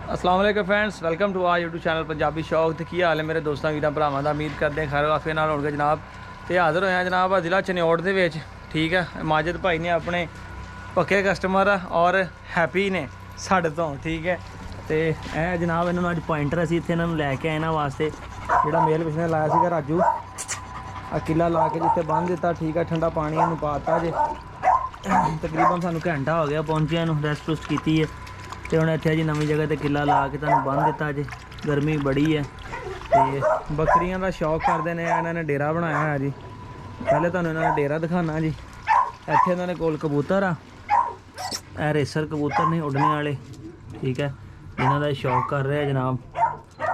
अस्सलाम वालेकुम friends, welcome to our YouTube channel Punjabi Shauk. तो की हाल है मेरे दोस्तों वीर भरावां दा। उम्मीद करते हैं खैर वाफिया नाल होणगे जनाब। तो हाज़र होया जनाब जिला चनौड़ दे विच, ठीक है। माजिद भाई ने अपने पक्के कस्टमर और हैप्पी ने साढ़े तो, ठीक है। तो यह जनाब इन्होंने अज पॉइंटर असीं इत्थे इन्होंने लैके आए इन्हां वास्ते। जिहड़ा मेल पिछले लाया सीगा राजू, किला ला के जिथे बंन दिता, ठीक है। ठंडा पानी इन्हूं पाता जे। तकरीबन सानूं घंटा हो गया पहुंचे इन्हूं, रेस्ट रुस्ट कीती है। तो हम इतने जी नवी जगह पर किला ला के तुहानूं बंन दिता जे। गर्मी बड़ी है तो बकरियां का शौक करते हैं। इन्होंने डेरा बनाया है जी। पहले तुहानूं इन्होंने डेरा दिखाना जी। इत्थे इन्होंने कोल कबूतर आ रेसर कबूतर ने उड़ने वाले, ठीक है। जिन्हों का शौक कर रहे हैं जनाब।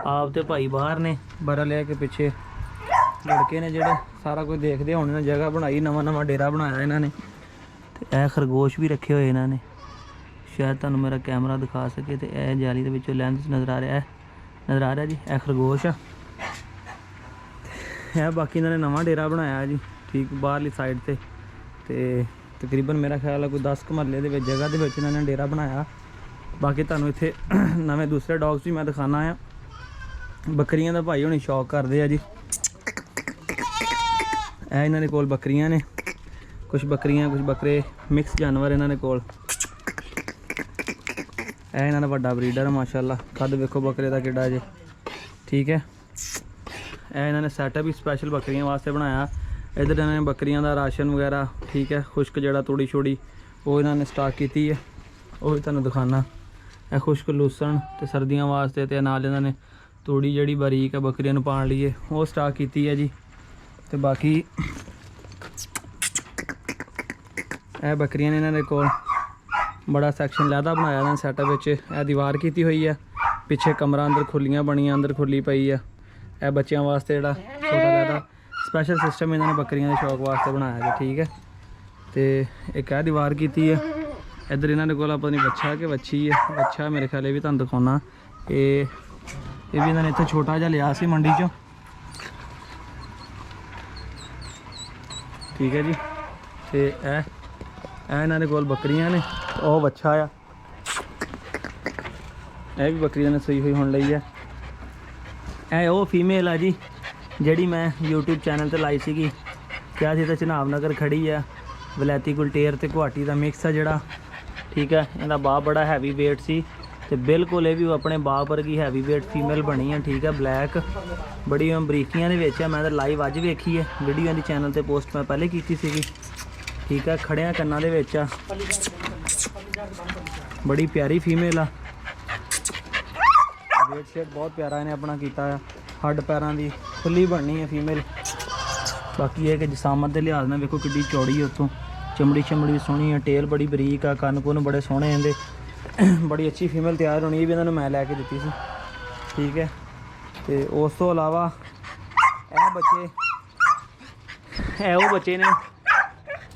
आप तो भाई बाहर ने बरा लिया के पिछे लड़के ने जोड़े सारा कुछ देखते होने। जगह बनाई, नवा नवा डेरा बनाया इन्होंने। तो यह खरगोश भी रखे हुए इन्होंने, शायद तुहानूं मेरा कैमरा दिखा सके। तो यह जाली के लेंस नज़र आ रहा जी। यह खरगोश है। बाकी इन्होंने नवा डेरा बनाया जी, ठीक बाहरली साइड से। तो तकरीबन मेरा ख्याल है कोई 10 महल्ले के जगह के इन्होंने डेरा बनाया। बाकी तुहानूं इत्थे नवे दूसरे डॉग्स भी मैं दिखाना आ। बकरियां का भाई होनी शौक करते हैं जी। यह इन्होंने कोल बकरियां ने, कुछ बकरियां कुछ बकरे मिक्स जानवर इन्होंने कोल। यह इन्होंने वड्डा ब्रीडर है माशाल्लाह। कद वेखो बकरे का किड्डा जे, ठीक है। यह इन्होंने सैटअप भी स्पैशल बकरियां वास्ते बनाया। इधर इन्होंने बकरियां का राशन वगैरह, ठीक है, खुश्क जड़ा तूड़ी छोड़ी वो इन्होंने स्टाक की है। वो भी तुहानूं दिखाना। यह खुश्क लूसन तो सर्दियों वास्ते, तो नाल इन्होंने तूड़ी जी बारीक है बकरियां नूं पाण लईए वो स्टाक की है जी। तो बाकी यह बकरियां ने इन्होंने कोल बड़ा सैक्शन लैदा बनाया इन्होंने सैटअप। यह दीवार की हुई है, पिछे कमरा अंदर खुलियां बनियां, अंदर खुली पई है। यह बच्चों वास्ते जोड़ा छोटा लैदा स्पैशल सिस्टम इन्होंने बकरियां के शौक वास्ते बनाया है, ठीक है। तो एक यह दीवार की है। इधर इन्होंने कोल पता नहीं बच्चा कि बच्ची है, बच्चा मेरे ख्याल भी तुहानूं दिखाना। ये भी इन्होंने इत्थे छोटा जिहा लिया सी मंडी चों, ठीक है जी। तो इन्होंने कोल बकरियां ने, वो बच्चा आ। यह भी बकरी ने सूई हुई होने लई है। यह वो फीमेल है जी जिहड़ी मैं यूट्यूब चैनल पर लाई सी। क्या सी तो चनाब नगर खड़ी है। वलैती गुलटेर तो गुवाहाटी का मिक्स है जोड़ा, ठीक है। इहदा बाप बड़ा हैवी वेट सी, तो बिल्कुल ये भी अपने बाप वर्गी हैवी वेट फीमेल बनी है, ठीक है। ब्लैक बड़ी बरीकियां दे विच है। मैं तो लाइव अज वेखी है, वीडियो दी चैनल पर पोस्ट मैं पहले की सी, ठीक है। खड़िया कन्ना दे विच आ, बड़ी प्यारी फीमेल आ। वेट शेट बहुत प्यारा इन्हें अपना किया है। हड्ड पैरों की खुली बननी है फीमेल। बाकी है कि जिसामत के लिहाज में वेखो कि चौड़ी है, उत्तों चमड़ी चमड़ी भी सोहनी है, टेल बड़ी बरीक आ, कन्न कुन्न बड़े सोहने इहदे। बड़ी अच्छी फीमेल तैयार होनी भी इन्होंने मैं लैके दी सी, ठीक है। तो उस तो अलावा यह बच्चे वो बच्चे ने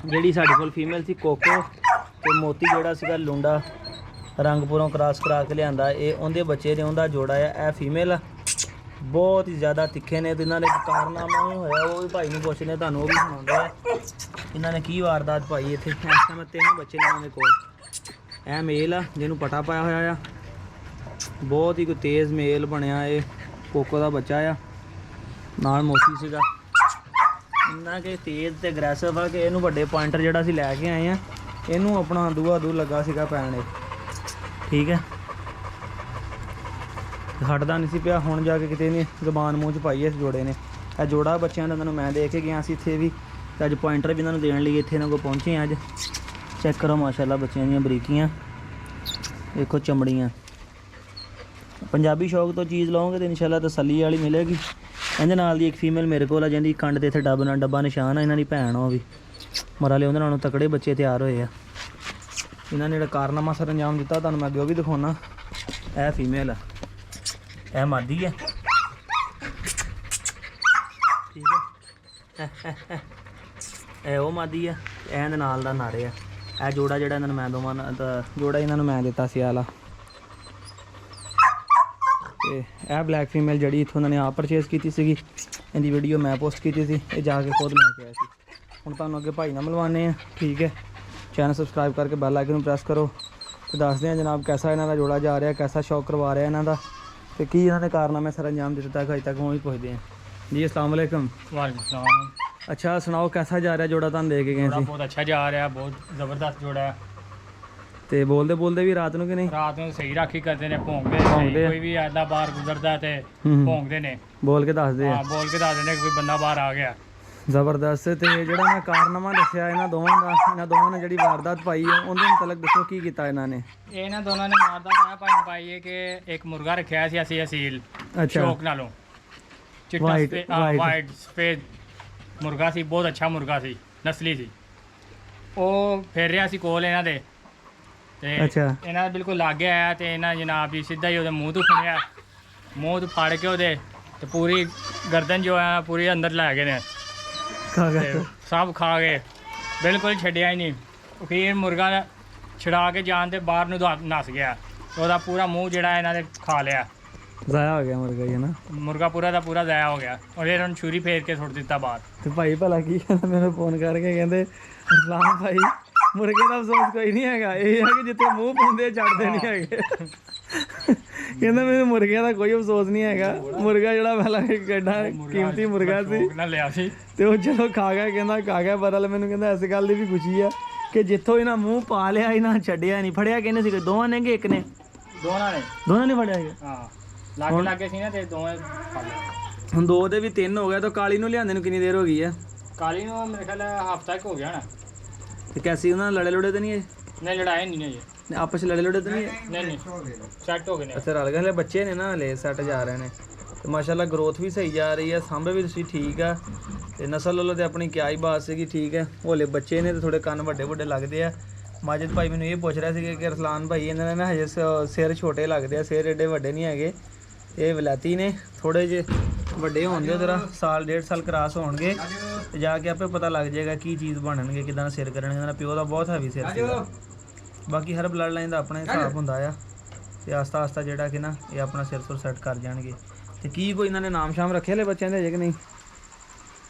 जिहड़ी साडे कोल फीमेल सी कोको, तो मोती जोड़ा सीगा लुंडा रंगपुरों क्रॉस करा के लिया। ये उनके बच्चे ने, उनका जोड़ा है। यह फीमेल आ, बहुत ही ज़्यादा तिखे ने। तो इन्होंने कारनामा होया वो भी भाई ने पुछने, तुहानूं वो भी सुणाउंदे आ इन्होंने की वारदात पाई इत्थे। इस टाइम 3 बच्चे ने इन्होंने कोल। यह मेल आ जिन्होंने पटा पाया होया आ, बहुत ही कोई तेज़ मेल बनया। ये कोको का बच्चा आ, नाल मोती सीगा। इन्ना कि तेज़ तो अग्रैसिव आ कि इनू वड्डे पॉइंटर जोड़ा असीं लैके आए हैं, इनू अपना दूआ दू लगा सीगा पैण, ठीक है। हटदा नहीं सी पिया। हुण जाके किते ने जबान मूँह च पाई इस जोड़े ने। यह जोड़ा बच्चों का तुहानूं मैं देख के गया इत्थे भी, तो अज पॉइंटर भी इन्होंने देने लिए इत्थे इन्हां कोल पहुँचे हैं अज। चेक करो माशाल्लाह बच्चों दी बरीकियां, देखो चमड़ियाँ। पंजाबी शौक तो चीज़ लाओगे तो इंशाल्लाह तसल्ली वाली मिलेगी। इहदे नाल दी एक फीमेल मेरे कोल आ, जिहदी कंड ते इत्थे डब्बा निशान आ। इन्हां दी भैन आ, भी मरा ले उहदे नालों तकड़े बच्चे तैयार होए आ। इन्होंने जिहड़ा कारनामा सर अंजाम दिता तुहानूं मैं अगे भी दिखाउणा। यह फीमेल है, यह मादी है, ठीक है। यह वो मादी है, यह नाल दा नारे है। यह जोड़ा जिहड़ा इन्होंने मैं दोवां जोड़ा इन्होंने मैं दिता सी आला। तो यह ब्लैक फीमेल जी इतों उन्होंने आप परचेज़ की सी। इहदी वीडियो मैं पोस्ट की थी, ये जाके खुद लैके आया सी। हुण तुहानूं अगे भाई नाल मिलवाने हैं, ठीक है। चैनल सबसक्राइब करके बैल आइकन प्रेस करो। ਤੇ ਦੱਸਦੇ ਆ ਜਨਾਬ ਕੈਸਾ ਇਹਨਾਂ ਦਾ ਜੋੜਾ ਜਾ ਰਿਹਾ, ਕੈਸਾ ਸ਼ੌਕ ਕਰਵਾ ਰਿਹਾ ਇਹਨਾਂ ਦਾ, ਤੇ ਕੀ ਇਹਨਾਂ ਨੇ ਕਾਰਨਾਮੇ ਸਰ ਅੰਜਾਮ ਦਿੱਤਾ ਅਜੇ ਤੱਕ ਉਹ ਹੀ ਪੁੱਛਦੇ ਆ ਜੀ। अस्सलाम वालेकुम। वालेकुम सलाम। अच्छा सुनाओ कैसा जा रहा जोड़ा तुम दे के गए सी? बहुत अच्छा जा रहा, बहुत ज़बरदस्त जोड़ा है। ਤੇ ਬੋਲਦੇ ਬੋਲਦੇ ਵੀ ਰਾਤ ਨੂੰ ਕਿ ਨਹੀਂ? ਰਾਤ ਨੂੰ ਸਹੀ ਰਾਖੀ ਕਰਦੇ ਨੇ, ਭੌਂਕਦੇ ਕੋਈ ਵੀ ਆਂਦਾ ਬਾਹਰ ਗੁਜ਼ਰਦਾ ਤੇ ਭੌਂਕਦੇ ਨੇ, ਬੋਲ ਕੇ ਦੱਸਦੇ ਆ। ਹਾਂ ਬੋਲ ਕੇ ਦੱਸਦੇ ਨੇ ਕਿ ਕੋਈ ਬੰਦਾ ਬਾਹਰ ਆ ਗਿਆ। ਜ਼ਬਰਦਸਤ। ਤੇ ਜਿਹੜਾ ਮੈਂ ਕਾਰਨਾਮਾ ਦੱਸਿਆ ਇਹਨਾਂ ਦੋਵਾਂ ਨੇ ਜਿਹੜੀ ਵਾਰਦਾਤ ਪਾਈ ਹੈ ਉਹਦੇ ਮੁਤਲਕ ਦੱਸੋ ਕੀ ਕੀਤਾ ਇਹਨਾਂ ਨੇ? ਇਹਨਾਂ ਦੋਨਾਂ ਨੇ ਵਾਰਦਾਤ ਪਾਈ ਹੈ ਕਿ ਇੱਕ ਮੁਰਗਾ ਰੱਖਿਆ ਸੀ ਅਸੀਂ ਅਸੀਲ ਸ਼ੌਕ ਨਾਲੋਂ, ਚਿੱਟਾ ਵਾਈਟ ਸਫੇਦ ਮੁਰਗਾ ਸੀ, ਬਹੁਤ ਅੱਛਾ ਮੁਰਗਾ ਸੀ, ਨਸਲੀ ਸੀ। ਉਹ ਫਿਰ ਰਿਹਾ ਸੀ ਕੋਲ ਇਹਨਾਂ ਦੇ ਤੇ ਇਹਨਾਂ ਦਾ ਬਿਲਕੁਲ ਲਾਗੇ ਆਇਆ ਤੇ ਇਹਨਾਂ ਜਨਾਬ ਜੀ ਸਿੱਧਾ ਹੀ ਉਹਦੇ ਮੂੰਹ ਤੋਂ ਫੜਿਆ, ਮੂੰਹ ਤੋਂ ਫੜ ਕੇ ਉਹਦੇ ਤੇ ਪੂਰੀ ਗਰਦਨ ਜੋ ਹੈ ਪੂਰੀ ਅੰਦਰ ਲੈ ਗਏ ਨੇ, ਸਭ ਖਾ ਗਏ, ਬਿਲਕੁਲ ਛੱਡਿਆ ਹੀ ਨਹੀਂ। ਫਿਰ ਮੁਰਗਾ ਛੜਾ ਕੇ ਜਾਣ ਤੇ ਬਾਹਰ ਨੂੰ ਨੱਸ ਗਿਆ, ਉਹਦਾ ਪੂਰਾ ਮੂੰਹ ਜਿਹੜਾ ਇਹਨਾਂ ਨੇ ਖਾ ਲਿਆ, ਜ਼ਾਇਆ ਹੋ ਗਿਆ ਮੁਰਗਾ ਹੀ ਨਾ, ਮੁਰਗਾ ਪੂਰਾ ਦਾ ਪੂਰਾ ਜ਼ਾਇਆ ਹੋ ਗਿਆ। ਔਰ ਇਹਨਾਂ ਨੂੰ ਛੁਰੀ ਫੇਰ ਕੇ ਸੁੱਟ ਦਿੱਤਾ ਬਾਹਰ। ਤੇ ਭਾਈ ਭਲਾ ਕੀ ਕਹਿੰਦਾ ਮੈਨੂੰ ਫੋਨ ਕਰਕੇ ਕਹਿੰਦੇ ਅਸਲਾਮ ਭਾਈ ਮੁਰਗੇ ਦਾ ਅਫਸੋਸ ਕੋਈ ਨਹੀਂ ਹੈਗਾ, ਇਹ ਹੈ ਕਿ ਜਿੱਥੇ ਮੂੰਹ ਪਾਉਂਦੇ ਚੜਦੇ ਨਹੀਂ ਹੈਗੇ। ਕਹਿੰਦਾ ਮੈਨੂੰ ਮੁਰਗਿਆਂ ਦਾ ਕੋਈ ਅਫਸੋਸ ਨਹੀਂ ਹੈਗਾ, ਮੁਰਗਾ ਜਿਹੜਾ ਪਹਿਲਾਂ ਕਿੱਡਾ ਕੀਮਤੀ ਮੁਰਗਾ ਸੀ ਲਿਆ ਸੀ ਤੇ ਉਹ ਚਲੋ ਖਾ ਗਿਆ, ਕਹਿੰਦਾ ਖਾ ਗਿਆ ਬਦਲ। ਮੈਨੂੰ ਕਹਿੰਦਾ ਇਸ ਗੱਲ ਦੀ ਵੀ ਖੁਸ਼ੀ ਆ ਕਿ ਜਿੱਥੋਂ ਇਹਨਾਂ ਮੂੰਹ ਪਾ ਲਿਆ ਇਹਨਾਂ ਛੱਡਿਆ ਨਹੀਂ। ਫੜਿਆ ਕਿਹਨੇ ਸੀ? ਦੋਵਾਂ ਨੇ ਕਿ ਇੱਕ ਨੇ? ਦੋਨਾਂ ਨੇ ਫੜਿਆ ਹੈਗਾ। ਹਾਂ ਲਾਗੇ ਸੀ ਨਾ ਤੇ ਦੋਵੇਂ ਫੜ ਲਏ। ਹੁਣ ਦੋ ਦੇ ਵੀ ਤਿੰਨ ਹੋ ਗਿਆ। ਤਾਂ ਕਾਲੀ ਨੂੰ ਲਿਆਂਦੇ ਨੂੰ ਕਿੰਨੀ ਦੇਰ ਹੋ ਗਈ ਆ? ਕਾਲੀ ਨੂੰ ਮੇਰੇ ਖਿਆਲ ਹਫਤਾ ਇੱਕ ਹੋ ਗਿਆ ਨਾ। ਤੇ ਕੈਸੀ ਉਹਨਾਂ ਨਾਲ ਲੜੇ ਲੁੜੇ ਤੇ ਨਹੀਂ ਹੈ? ਨਹੀਂ ਲੜਾਏ ਨਹੀਂ ਨੇ ਜੀ, ਆਪਸ ਵਿੱਚ ਲੜੇ ਲੁੜੇ ਤੇ ਨਹੀਂ ਹੈ? ਨਹੀਂ ਸੈੱਟ ਹੋ ਗਏ ਨੇ। ਅੱਛਾ ਰਲ ਗਏ, ਹਲੇ ਬੱਚੇ ਨੇ ਨਾ, ਹਲੇ ਸੈੱਟ ਜਾ ਰਹੇ ਨੇ ਤੇ ਮਾਸ਼ਾਅੱਲਾ ਗਰੋਥ ਵੀ ਸਹੀ ਜਾ ਰਹੀ ਹੈ, ਸਾਂਭੇ ਵੀ ਤੁਸੀਂ ਠੀਕ ਆ ਤੇ ਨਸਲ ਵੱਲੋਂ ਤੇ ਆਪਣੀ ਕਿਆ ਹੀ ਬਾਤ ਸੀਗੀ, ਠੀਕ ਹੈ। ਹੌਲੇ ਬੱਚੇ ਨੇ ਤੇ ਥੋੜੇ ਕੰਨ ਵੱਡੇ ਵੱਡੇ ਲੱਗਦੇ ਆ। ਮਾਜਿਦ ਭਾਈ ਮੈਨੂੰ ਇਹ ਪੁੱਛ ਰਿਹਾ ਸੀ ਕਿ ਰਸਲਾਨ ਭਾਈ ਇਹਨਾਂ ਨੇ ਨਾ ਹਜੇ ਸਿਰ ਛੋਟੇ ਲੱਗਦੇ ਆ, ਸਿਰ ਏਡੇ ਵੱਡੇ ਨਹੀਂ ਹੈਗੇ। ਇਹ ਵਿਲਾਤੀ ਨੇ, ਥੋੜੇ ਜਿਹੇ ਵੱਡੇ ਹੋਣਗੇ ਜਰਾ, ਸਾਲ ਡੇਢ ਸਾਲ ਕਰਾਸ ਹੋਣਗੇ ਤੇ ਜਾ ਕੇ ਆਪੇ ਪਤਾ ਲੱਗ ਜਾਏਗਾ ਕੀ ਚੀਜ਼ ਬਣਨਗੇ, ਕਿਦਾਂ ਦਾ ਸਿਰ ਕਰਨਗੇ। ਇਹਨਾਂ ਦਾ ਪਿਓ ਦਾ ਬਹੁਤ ਹੈਵੀ ਸਿਰ ਸੀਗਾ। ਬਾਕੀ ਹਰ ਬਲੱਡ ਲਾਈਨ ਦਾ ਆਪਣਾ ਹਿਸਾਬ ਹੁੰਦਾ ਆ ਤੇ ਆਸਤਾ ਆਸਤਾ ਜਿਹੜਾ ਕਿ ਨਾ ਇਹ ਆਪਣਾ ਸਿਰ ਸੁਰ ਸੈੱਟ ਕਰ ਜਾਣਗੇ। ਤੇ ਕੀ ਕੋਈ ਇਹਨਾਂ ਨੇ ਨਾਮ ਸ਼ਾਮ ਰੱਖਿਆ ਲੈ ਬੱਚਿਆਂ ਦੇ ਹਜੇ ਕਿ ਨਹੀਂ?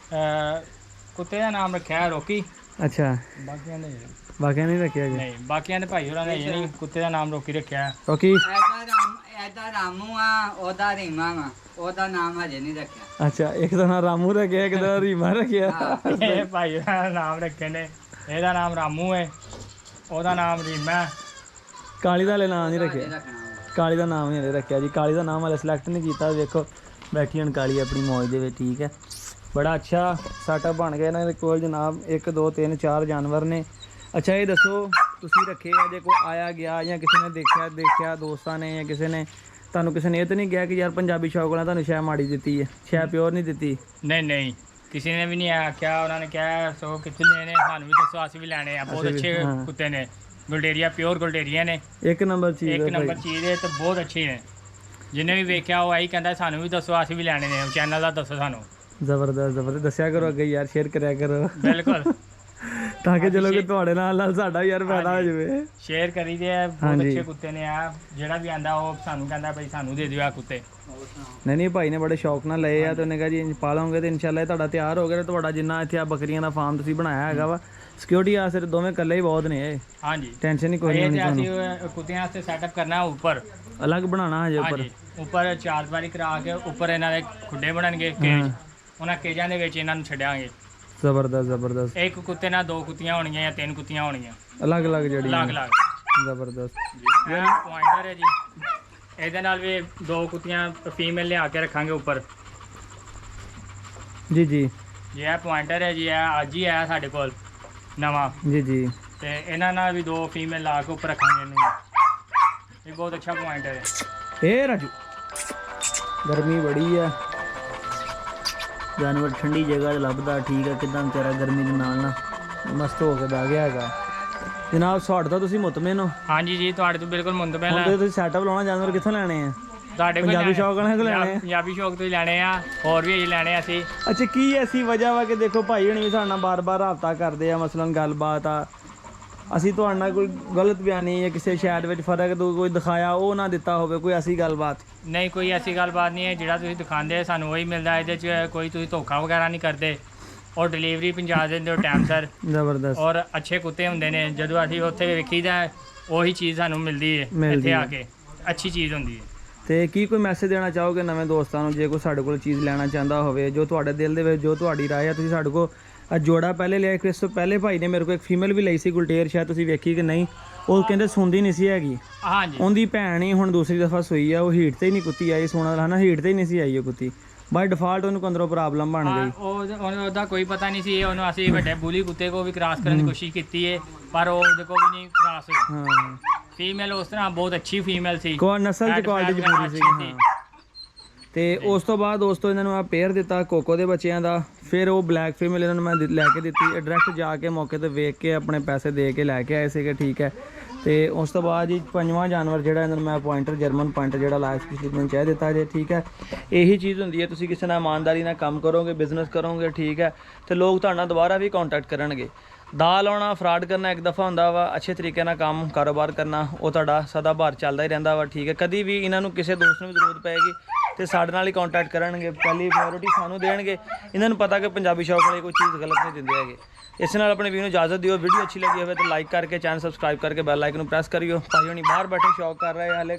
ਕੁੱਤੇ ਦਾ ਨਾਮ ਰੱਖਿਆ ਰੋਕੀ। ਅੱਛਾ, ਬਾਕੀਆਂ ਨੇ ਨਹੀਂ ਰੱਖਿਆ ਜੀ? ਨਹੀਂ, ਬਾਕੀਆਂ ਦੇ ਭਾਈ ਹੋਰਾਂ ਨੇ ਨਹੀਂ, ਕੁੱਤੇ ਦਾ ਨਾਮ ਰੋਕੀ ਰੱਖਿਆ। ਰੋਕੀ ਇਹਦਾ ਰਾਮੂ ਆ, ਉਹਦਾ ਰੀਮਾ ਆ, ਉਹਦਾ ਨਾਮ ਹਜੇ ਨਹੀਂ ਰੱਖਿਆ। ਅੱਛਾ, ਇੱਕ ਦਾ ਨਾਮ ਰਾਮੂ ਰੱਖਿਆ, ਇੱਕ ਦਾ ਰੀਮਾ ਰੱਖਿਆ। ਇਹ ਭਾਈ ਦਾ ਨਾਮ ਰੱਖੇ ਨੇ, ਇਹਦਾ ਨਾਮ ਰਾਮੂ ਹੈ, ਉਹਦਾ ਨਾਮ ਰੀਮਾ। ਕਾਲੀ ਦਾ ਹਲੇ ਨਾਮ ਨਹੀਂ ਰੱਖਿਆ, ਕਾਲੀ ਦਾ ਨਾਮ ਨਹੀਂ ਹਲੇ ਰੱਖਿਆ ਜੀ। ਕਾਲੀ ਦਾ ਨਾਮ ਹਲੇ ਸਿਲੈਕਟ ਨਹੀਂ ਕੀਤਾ। ਵੇਖੋ ਬੈਠੀ ਹੁਣ ਕਾਲੀ ਆਪਣੀ ਮੌਜ ਦੇ ਵਿੱਚ, ਠੀਕ ਹੈ। ਬੜਾ ਅੱਛਾ ਸੈਟਅਪ ਬਣ ਗਿਆ ਇਹਨਾਂ ਦੇ ਕੋਲ ਜਨਾਬ। 1 2 3 4 ਜਾਨਵਰ ਨੇ। ਅੱਛਾ ਇਹ ਦੱਸੋ ਤੁਸੀਂ ਰੱਖੇ ਆ, ਜੇ ਕੋਈ ਆਇਆ ਗਿਆ ਜਾਂ ਕਿਸੇ ਨੇ ਦੇਖਿਆ ਦੋਸਤਾਂ ਨੇ ਜਾਂ ਕਿਸੇ ਨੇ ਤੁਹਾਨੂੰ ਕਿਸੇ ਨੇ ਇਹ ਤਾਂ ਨਹੀਂ ਕਿਹਾ ਕਿ ਯਾਰ ਪੰਜਾਬੀ ਸ਼ੌਕ ਵਾਲਾ ਤੁਹਾਨੂੰ ਸ਼ੈ ਮਾੜੀ ਦਿੱਤੀ ਹੈ, ਸ਼ੈ ਪਿਓਰ ਨਹੀਂ ਦਿੱਤੀ? ਨਹੀਂ ਕਿਸੇ ਨੇ ਵੀ ਨਹੀਂ ਆਖਿਆ। ਉਹਨਾਂ ਨੇ ਕਿਹਾ ਸੋ ਕਿੱਥੇ ਲੈਣੇ, ਸਾਨੂੰ ਵੀ ਦੱਸੋ ਅਸੀਂ ਵੀ ਲੈਣੇ ਆ। ਬਹੁਤ ਅੱਛੇ ਕੁੱਤੇ ਨੇ, ਗੁਲਟੇਰੀਆ ਪਿਓਰ ਗੁਲਟੇਰੀਆ ਨੇ, ਇੱਕ ਨੰਬਰ ਚੀਜ਼ ਹੈ ਤੇ ਬਹੁਤ ਅੱਛੇ ਨੇ। ਜਿਹਨੇ ਵੀ ਵੇਖਿਆ ਉਹ ਆਹੀ ਕਹਿੰਦਾ ਸਾਨੂੰ ਵੀ ਦੱਸੋ ਅਸੀਂ ਵੀ ਲੈਣੇ ਨੇ, ਚੈਨਲ ਦਾ ਦੱਸੋ ਸਾਨੂੰ। ਜ਼ਬਰਦਸਤ ਦੱਸਿਆ ਕਰੋ ਅੱਗੇ ਯਾਰ, ਸ਼ੇਅਰ ਕਰਿਆ ਕਰੋ ਬਿਲਕੁਲ, ਤਾਂ ਕਿ ਚਲੋ ਕਿ ਤੁਹਾਡੇ ਨਾਲ ਸਾਡਾ ਯਾਰ ਫਾਇਦਾ ਹੋ ਜਾਵੇ। ਸ਼ੇਅਰ ਕਰੀਦੇ ਆ, ਬਹੁਤ ਅੱਛੇ ਕੁੱਤੇ ਨੇ ਆ। ਜਿਹੜਾ ਵੀ ਆਂਦਾ ਉਹ ਸਾਨੂੰ ਕਹਿੰਦਾ ਭਾਈ ਸਾਨੂੰ ਦੇ ਦਿਓ ਆ ਕੁੱਤੇ। ਨਹੀਂ ਭਾਈ ਨੇ ਬੜੇ ਸ਼ੌਕ ਨਾਲ ਲਏ ਆ ਤੇ ਉਹਨੇ ਕਿਹਾ ਜੀ ਪਾਲੋਗੇ ਤੇ ਇਨਸ਼ਾਅੱਲਾ ਤੁਹਾਡਾ ਤਿਆਰ ਹੋ ਗਿਆ। ਤੁਹਾਡਾ ਜਿੰਨਾ ਇੱਥੇ ਆ ਬੱਕਰੀਆਂ ਦਾ ਫਾਰਮ ਤੁਸੀਂ ਬਣਾਇਆ ਹੈਗਾ ਵਾ, ਸਿਕਿਉਰਿਟੀ ਆ ਸਿਰ ਦੋਵੇਂ ਇਕੱਲੇ ਹੀ ਬਹੁਤ ਨੇ ਇਹ। ਹਾਂਜੀ, ਟੈਨਸ਼ਨ ਨਹੀਂ ਕੋਈ ਨਹੀਂ। ਅਸੀਂ ਕੁੱਤਿਆਂ ਵਾਸਤੇ ਸੈਟਅਪ ਕਰਨਾ ਉੱਪਰ, ਅਲੱਗ ਬਣਾਉਣਾ ਹਜੇ ਉੱਪਰ 4 ਦੀਵਾਰੀ ਕਰਾ ਕੇ ਉੱਪਰ ਇਹਨਾਂ ਦੇ ਖੁੱਡੇ ਬਣਨਗੇ, ਕੇਜ। ਉਹਨਾਂ ਕੇਜਾਂ ਦੇ ਵਿੱਚ ਇਹਨਾਂ ਨੂੰ ਛੱਡਾਂਗੇ। ਜ਼ਬਰਦਸਤ। ਇੱਕ ਕੁੱਤੇ ਨਾਲ 2 ਕੁੱਤੀਆਂ ਹੋਣਗੀਆਂ ਜਾਂ 3 ਕੁੱਤੀਆਂ ਹੋਣਗੀਆਂ, ਅਲੱਗ ਜਿਹੜੀਆਂ ਅਲੱਗ। ਜ਼ਬਰਦਸਤ। ਇਹ ਪੁਆਇੰਟਰ ਹੈ ਜੀ, ਇਹਦੇ ਨਾਲ ਵੀ 2 ਕੁੱਤੀਆਂ ਫੀਮੇਲ ਲਿਆ ਕੇ ਰੱਖਾਂਗੇ ਉੱਪਰ। ਜੀ ਇਹ ਪੁਆਇੰਟਰ ਹੈ ਜੀ, ਇਹ ਅੱਜ ਹੀ ਆਇਆ ਸਾਡੇ ਕੋਲ ਨਵਾਂ। ਜੀ ਤੇ ਇਹਨਾਂ ਨਾਲ ਵੀ 2 ਫੀਮੇਲ ਲਾ ਕੇ ਉੱਪਰ ਰੱਖਾਂਗੇ ਇਹਨੂੰ। ਇਹ ਬਹੁਤ ਅੱਛਾ ਪੁਆਇੰਟਰ ਹੈ। ਇਹ ਰਾਜੂ ਗਰਮੀ ਬੜੀ ਆ, ਜਾਨਵਰ ਠੰਡੀ ਜਗ੍ਹਾ 'ਤੇ ਲੱਭਦਾ, ਠੀਕ ਆ। ਕਿੱਦਾਂ ਵਿਚਾਰਾ ਗਰਮੀ ਦੇ ਨਾਲ ਮਸਤ ਹੋ ਕੇ ਬਹਿ ਗਿਆ ਹੈਗਾ। ਜਨਾਬ ਤੁਹਾਡੇ ਤਾਂ ਤੁਸੀਂ ਮੁਤਮਿਨ ਹੋ? ਹਾਂਜੀ ਜੀ, ਤੁਹਾਡੇ ਤੋਂ ਬਿਲਕੁਲ ਮੁਤਮਿਨ। ਹੁਣ ਤੁਸੀਂ ਸੈਟਅਪ ਲਾਉਣਾ, ਜਾਨਵਰ ਕਿੱਥੋਂ ਲੈਣੇ ਆ? ਤੁਹਾਡੇ ਪੰਜਾਬੀ ਸ਼ੌਕ ਵਾਲਿਆਂ ਕੋਲ ਲੈਣੇ ਆ? ਪੰਜਾਬੀ ਸ਼ੌਕ ਤੋਂ ਹੀ ਲੈਣੇ ਆ, ਹੋਰ ਵੀ ਲੈਣੇ ਆ ਅਸੀਂ। ਅੱਛਾ, ਕੀ ਐਸੀ ਵਜ੍ਹਾ ਵਾ ਕਿ ਦੇਖੋ ਭਾਈ ਹਣੀ ਵੀ ਸਾਡੇ ਨਾਲ ਬਾਰ-ਬਾਰ ਰਾਬਤਾ ਕਰਦੇ ਆ, ਮਸਲਨ ਗੱਲਬਾਤ ਆ, ਅਸੀਂ ਤੁਹਾਡੇ ਨਾਲ ਕੋਈ ਗਲਤ ਬਿਆਨੀ ਜਾਂ ਕਿਸੇ ਸ਼ਾਇਦ ਵਿੱਚ ਫਰਕ ਕੋਈ ਦਿਖਾਇਆ ਉਹ ਨਾ ਦਿੱਤਾ ਹੋਵੇ, ਕੋਈ ਐਸੀ ਗੱਲਬਾਤ? ਨਹੀਂ, ਕੋਈ ਐਸੀ ਗੱਲਬਾਤ ਨਹੀਂ ਹੈ। ਜਿਹੜਾ ਤੁਸੀਂ ਦਿਖਾਉਂਦੇ ਸਾਨੂੰ ਉਹੀ ਮਿਲਦਾ, ਇਹਦੇ 'ਚ ਕੋਈ ਤੁਸੀਂ ਧੋਖਾ ਵਗੈਰਾ ਨਹੀਂ ਕਰਦੇ। ਔਰ ਡਿਲੀਵਰੀ ਪਹੁੰਚਾ ਦਿੰਦੇ ਹੋ ਟਾਈਮ ਸਰ। ਜ਼ਬਰਦਸਤ। ਔਰ ਅੱਛੇ ਕੁੱਤੇ ਹੁੰਦੇ ਨੇ। ਜਦੋਂ ਅਸੀਂ ਉੱਥੇ ਵੇਖੀਦਾ ਉਹੀ ਚੀਜ਼ ਸਾਨੂੰ ਮਿਲਦੀ ਹੈ ਇੱਥੇ ਆ ਕੇ, ਅੱਛੀ ਚੀਜ਼ ਹੁੰਦੀ ਹੈ। ਤੇ ਕੀ ਕੋਈ ਮੈਸੇਜ ਦੇਣਾ ਚਾਹੋਗੇ ਨਵੇਂ ਦੋਸਤਾਂ ਨੂੰ, ਜੇ ਕੋਈ ਸਾਡੇ ਕੋਲ ਚੀਜ਼ ਲੈਣਾ ਚਾਹੁੰਦਾ ਹੋਵੇ, ਜੋ ਤੁਹਾਡੇ ਦਿਲ ਦੇ ਵਿੱਚ, ਜੋ ਤੁਹਾਡੀ ਰਾਏ ਆ? ਤੁਸੀਂ ਸਾਡੇ ਕੋਲ ਜੋੜਾ ਪਹਿਲੇ ਲਿਆ, ਇਸ ਤੋਂ ਪਹਿਲੇ ਭਾਈ ਨੇ ਮੇਰੇ ਕੋਲ ਇੱਕ ਫੀਮੇਲ ਵੀ ਲਈ ਸੀ ਗੁਲਟੇਰ, ਸ਼ਾਇਦ ਤੁਸੀਂ ਵੇਖੀ ਕਿ ਨਹੀਂ, ਉਹ ਕਹਿੰਦੇ ਸੁਣਦੀ ਨਹੀਂ ਸੀ ਹੈਗੀ। ਹਾਂਜੀ, ਉਹਦੀ ਭੈਣ ਹੀ ਹੁਣ ਦੂਸਰੀ ਦਫਾ ਸੂਈ ਆ, ਉਹ ਹੀਟ ਤੇ ਹੀ ਨਹੀਂ ਕੁੱਤੀ ਆਈ, ਸੋਨਾ ਦਾ ਹਨਾ, ਹੀਟ ਤੇ ਹੀ ਨਹੀਂ ਸੀ ਆਈ ਉਹ ਕੁੱਤੀ, ਬਾਈ ਡਿਫਾਲਟ ਉਹਨੂੰ ਅੰਦਰੋਂ ਪ੍ਰੋਬਲਮ ਬਣ ਗਈ। ਉਹਦਾ ਕੋਈ ਪਤਾ ਨਹੀਂ ਸੀ, ਉਹਨੂੰ ਅਸੀਂ ਵੱਡੇ ਬੁਲੀ ਕੁੱਤੇ ਕੋ ਵੀ ਕ੍ਰਾਸ ਕਰਨ ਦੀ ਕੋਸ਼ਿਸ਼ ਕੀਤੀ ਹੈ, ਪਰ ਉਹਦੇ ਕੋ ਵੀ ਨਹੀਂ ਕ੍ਰਾਸ ਹੋਈ। ਹਾਂ, ਫੀਮੇਲ ਉਸ ਤਰ੍ਹਾਂ ਬਹੁਤ ਅੱਛੀ ਫੀਮੇਲ ਸੀ, ਨਸਲ ਚ ਕੁਆਲਿਟੀ ਪੂਰੀ ਸੀ। ਹਾਂ, ਤੇ ਉਸ ਤੋਂ ਬਾਅਦ ਦੋਸਤੋ ਇਹਨਾਂ ਨੂੰ ਆ ਪੇਅਰ ਦਿੱਤਾ ਕੋਕੋ ਦੇ ਬੱਚਿਆਂ ਦਾ, ਫਿਰ ਉਹ ਬਲੈਕ ਫੀਮੇਲ ਇਹਨਾਂ ਨੂੰ ਮੈਂ ਲੈ ਕੇ ਦਿੱਤੀ, ਡਾਇਰੈਕਟ ਜਾ ਕੇ ਮੌਕੇ ਤੇ ਵੇਖ ਕੇ ਆਪਣੇ ਪੈਸੇ ਦੇ ਕੇ ਲੈ ਕੇ ਆਏ ਸੀਗੇ, ਠੀਕ ਹੈ। ਤੇ ਉਸ ਤੋਂ ਬਾਅਦ ਜੀ 5ਵਾਂ ਜਾਨਵਰ ਜਿਹੜਾ ਇਹਨਾਂ ਨੂੰ ਮੈਂ ਪੁਆਇੰਟਰ, ਜਰਮਨ ਪੁਆਇੰਟਰ ਜਿਹੜਾ ਲਾਇਆ ਪਿਛਲੇ ਦਿਨ ਚਾਹ ਦਿੱਤਾ ਜੇ, ਠੀਕ ਹੈ। ਇਹੀ ਚੀਜ਼ ਹੁੰਦੀ ਹੈ, ਤੁਸੀਂ ਕਿਸੇ ਨਾਲ ਇਮਾਨਦਾਰੀ ਨਾਲ ਕੰਮ ਕਰੋਗੇ, ਬਿਜ਼ਨਸ ਕਰੋਗੇ, ਠੀਕ ਹੈ, ਤੇ ਲੋਕ ਤੁਹਾਡੇ ਨਾਲ ਦੁਬਾਰਾ ਵੀ ਕੰਟੈਕਟ ਕਰਨਗੇ। ਦਾਲ ਲਾਉਣਾ, ਫਰਾਡ ਕਰਨਾ ਇੱਕ ਦਫਾ ਹੁੰਦਾ ਵਾ, ਅੱਛੇ ਤਰੀਕੇ ਨਾਲ ਕੰਮ ਕਾਰੋਬਾਰ ਕਰਨਾ ਉਹ ਤੁਹਾਡਾ ਸਦਾ ਬਾਰ ਚੱਲਦਾ ਹੀ ਰਹਿੰਦਾ ਵਾ, ਠੀਕ ਹੈ। ਕਦੀ ਵੀ ਇਹਨਾਂ ਨੂੰ ਕਿਸੇ ਦੋਸਤ ਨੂੰ ਵੀ ਜ਼ਰੂਰਤ ਪਏਗੀ ਤੇ ਸਾਡੇ ਨਾਲ ਹੀ ਕੰਟੈਕਟ ਕਰਨਗੇ, ਪਹਿਲੀ ਪ੍ਰਾਇੋਰਟੀ ਸਾਨੂੰ ਦੇਣਗੇ। ਇਹਨਾਂ ਨੂੰ ਪਤਾ ਕਿ ਪੰਜਾਬੀ ਸ਼ੌਕ ਵਾਲੇ ਕੋਈ ਚੀਜ਼ ਗਲਤ ਨਹੀਂ ਦਿੰਦੇ ਹੈਗੇ। ਇਸ ਨਾਲ ਆਪਣੇ ਵੀਡੀਓ ਨੂੰ ਇਜਾਜ਼ਤ ਦਿਓ। ਵੀਡੀਓ ਅੱਛੀ ਲੱਗੀ ਹੋਵੇ ਤਾਂ ਲਾਈਕ ਕਰਕੇ ਚੈਨਲ ਸਬਸਕ੍ਰਾਈਬ ਕਰਕੇ ਬੈਲ ਆਈਕਨ ਨੂੰ ਪ੍ਰੈਸ ਕਰਿਓ। ਭਾਈ ਹੁਣੀ ਬਾਹਰ ਬੈਠੇ ਸ਼ੌਕ ਕਰ ਰਹੇ, ਹਾਲੇ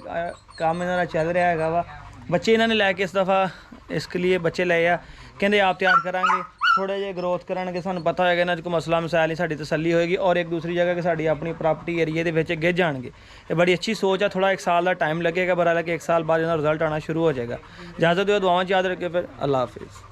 ਕੰਮ ਇਹਨਾਂ ਦਾ ਚੱਲ ਰਿਹਾ ਹੈਗਾ ਵਾ। ਬੱਚੇ ਇਹਨਾਂ ਨੇ ਲੈ ਕੇ ਇਸ ਦਫਾ ਇਸ ਲਈ ਬੱਚੇ ਲਏ ਆ, ਕਹਿੰਦੇ ਆਪ ਤਿਆਰ ਕਰਾਂਗੇ, ਥੋੜੇ ਜਿਹੇ ਗਰੋਥ ਕਰਨਗੇ, ਸਾਨੂੰ ਪਤਾ ਹੋਏਗਾ ਇਹਨਾਂ 'ਚ ਕੋਈ ਮਸਲਾ ਮਸਾਇਲ ਨਹੀਂ, ਸਾਡੀ ਤਸੱਲੀ ਹੋਏਗੀ, ਔਰ ਇੱਕ ਦੂਸਰੀ ਜਗ੍ਹਾ ਕਿ ਸਾਡੀ ਆਪਣੀ ਪ੍ਰਾਪਰਟੀ ਏਰੀਏ ਦੇ ਵਿੱਚ ਗਿੱਝ ਜਾਣਗੇ। ਇਹ ਬੜੀ ਅੱਛੀ ਸੋਚ ਆ। ਥੋੜਾ 1 ਸਾਲ ਦਾ ਟਾਈਮ ਲੱਗੇਗਾ, ਪਰ ਹਾਲਾਂਕਿ 1 ਸਾਲ ਬਾਅਦ ਇਹਨਾਂ ਦਾ ਰਿਜ਼ਲਟ ਆਉਣਾ ਸ਼ੁਰੂ ਹੋ ਜਾਏਗਾ। ਇਜਾਜ਼ਤ ਦਿਓ, ਦੁਆਵਾਂ 'ਚ ਯਾਦ ਰੱਖਿਓ। ਫਿਰ ਅੱਲਾ ਹਾਫਿਜ਼।